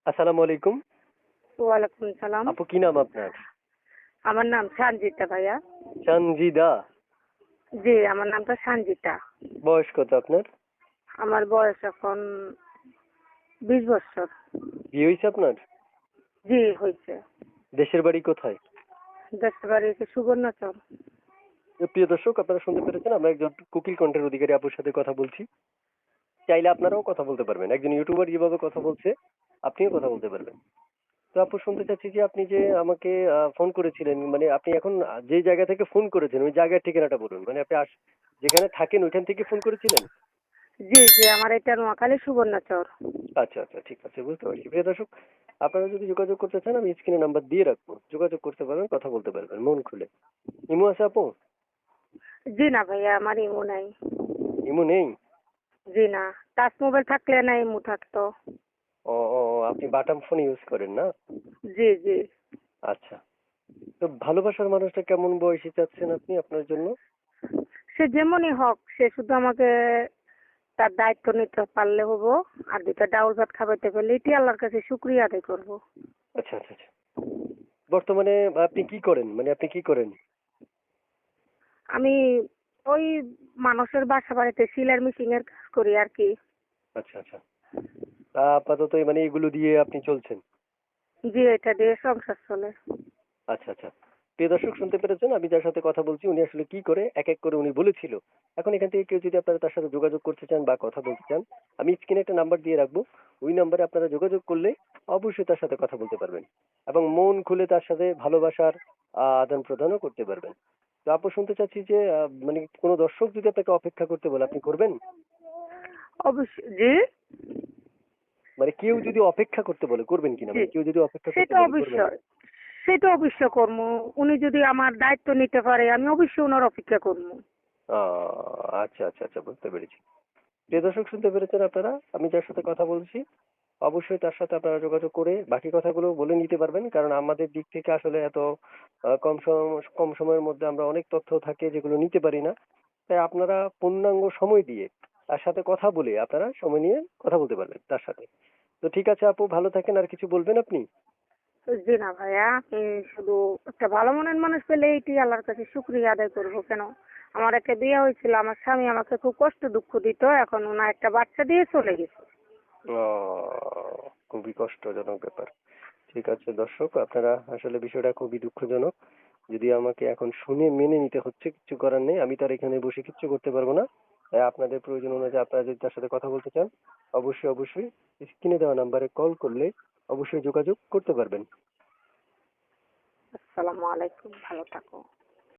আসসালামু আলাইকুম। ওয়ালাইকুম সালাম। আপু কি নাম আপনার? আমার নাম সানজিতা ভাইয়া। সঞ্জিদা। জি, আমার নামটা সানজিতা। বয়স কত আপনার? আমার বয়স এখন 20 বছর। বিয়ে হয়েছে আপনার? জি, হয়েছে। দেশের বাড়ি কোথায়? দেশের বাড়ি হচ্ছে সুবর্ণচর। প্রিয় দর্শক, আপনারা শুনতে পেরেছেন, আমরা একজন কোকিল কণ্ঠের অধিকারী আপুর সাথে কথা বলছি। চাইলে আপনারাও কথা বলতে পারবেন। একজন ইউটিউবার যেভাবে কথা বলছে, আপনিও কথা বলতে পারবেন। তো আপু শুনতে চাচ্ছি যে আপনি যে আমাকে ফোন করেছিলেন, মানে আপনি এখন যে জায়গা থেকে ফোন করেছেন ওই জায়গার ঠিকানাটা বলুন। মানে আপনি যেখানে থাকেন ওইখান থেকে ফোন করেছিলেন? জি, জি, আমার এটা নোয়াখালী সুবর্ণচর। আচ্ছা আচ্ছা, ঠিক আছে, বুঝতে পারছি। প্রিয় দর্শক, আপনারা যদি যোগাযোগ করতে চান আমি স্ক্রিনে নাম্বার দিয়ে রাখবো, যোগাযোগ করতে পারবেন, কথা বলতে পারবেন মন খুলে। ইমো আছে আপু? জি না ভাইয়া, আমার ইমো নাই। ইমো নেই? জি না, টাচ মোবাইল থাকলে না ইমো থাকতো। ও ও ও, আপনি বাটাম ফোন ইউজ করেন না? জি, জি। আচ্ছা। তো ভালোবাসার মানুষটা কেমন বয়সী চাচ্ছেন আপনি আপনার জন্য? সে যেমনই হোক, সে শুধু আমাকে তার দায়িত্ব নিতে পারলে হবো, আর দুটা ডাউল ভাত খাবাইতে পারলে এটি আল্লাহর কাছে শুক্রিয়া আদায় করবো। আচ্ছা আচ্ছা আচ্ছা। বর্তমানে আপনি কি করেন, মানে আপনি কি করেন? আমি ওই মানুষের বাসা বাড়িতে সিলার মেশিন এর কাজ করি আর কি। আচ্ছা আচ্ছা। আপাতত মানে এগুলো দিয়ে আপনি চলছেন? জি, এটা দিয়ে সংসার চলে। আচ্ছা আচ্ছা। প্রিয় দর্শক, শুনতে পেরেছেন আমি যার সাথে কথা বলছি উনি আসলে কি করে, এক এক করে উনি বলেছিল। এখন এখান থেকে কেউ যদি আপনারা তার সাথে যোগাযোগ করতে চান বা কথা বলতে চান, আমি স্ক্রিনে একটা নাম্বার দিয়ে রাখবো। ওই নাম্বারে আপনারা যোগাযোগ করলে অবশ্যই তার সাথে কথা বলতে পারবেন এবং মন খুলে তার সাথে ভালোবাসার আদান প্রদানও করতে পারবেন। তো আপু শুনতে চাচ্ছি যে মানে কোনো দর্শক যদি আপনাকে অপেক্ষা করতে বলে আপনি করবেন? অবশ্যই জি। মানে কেউ যদি অপেক্ষা করতে বলে করবেন কিনা, জি, মানে কেউ যদি অপেক্ষা করতে সেটা বলে করবেন? অবশ্যই। সেটা অবশ্য করবো। উনি যদি আমার দায়িত্ব নিতে পারে আমি অবশ্যই ওনার অপেক্ষা করবো। আচ্ছা আচ্ছা আচ্ছা, বুঝতে পেরেছি। প্রিয় দর্শক, শুনতে পেরেছেন আপনারা আমি যার সাথে কথা বলছি, অবশ্যই তার সাথে আপনারা যোগাযোগ করে বাকি কথাগুলো বলে নিতে পারবেন, কারণ আমাদের দিক থেকে আসলে এত কম সময়ের মধ্যে আমরা অনেক তথ্য থাকে যেগুলো নিতে পারি না। তাই আপনারা পূর্ণাঙ্গ সময় দিয়ে তার সাথে কথা বলে আপনারা সময় নিয়ে কথা বলতে পারবেন তার সাথে। তো ঠিক আছে আপু, ভালো থাকেন। আর কিছু বলবেন আপনি? জি না ভাইয়া, আমি শুধু একটা ভালো মনের মানুষ পেলে এইটি আল্লাহর কাছে শুক্রিয়া আদায় করবো। কেন, আমার একটা বিয়ে হয়েছিল, আমার স্বামী আমাকে খুব কষ্ট দুঃখ দিত, এখন ওনার একটা বাচ্চা দিয়ে চলে গেছে। খুবই কষ্টজনক ব্যাপার। ঠিক আছে দর্শক, আপনারা আসলে বিষয়টা খুবই দুঃখজনক। যদি আমাকে এখন শুনে মেনে নিতে হচ্ছে, কিছু করার নেই, আমি তার এখানে বসে কিচ্ছু করতে পারবো না। তাই আপনাদের প্রয়োজন অনুযায়ী আপনারা যদি তার সাথে কথা বলতে চান অবশ্যই অবশ্যই স্ক্রিনে দেওয়া নাম্বারে কল করলে অবশ্যই যোগাযোগ করতে পারবেন। আসসালামু আলাইকুম, ভালো থাকো।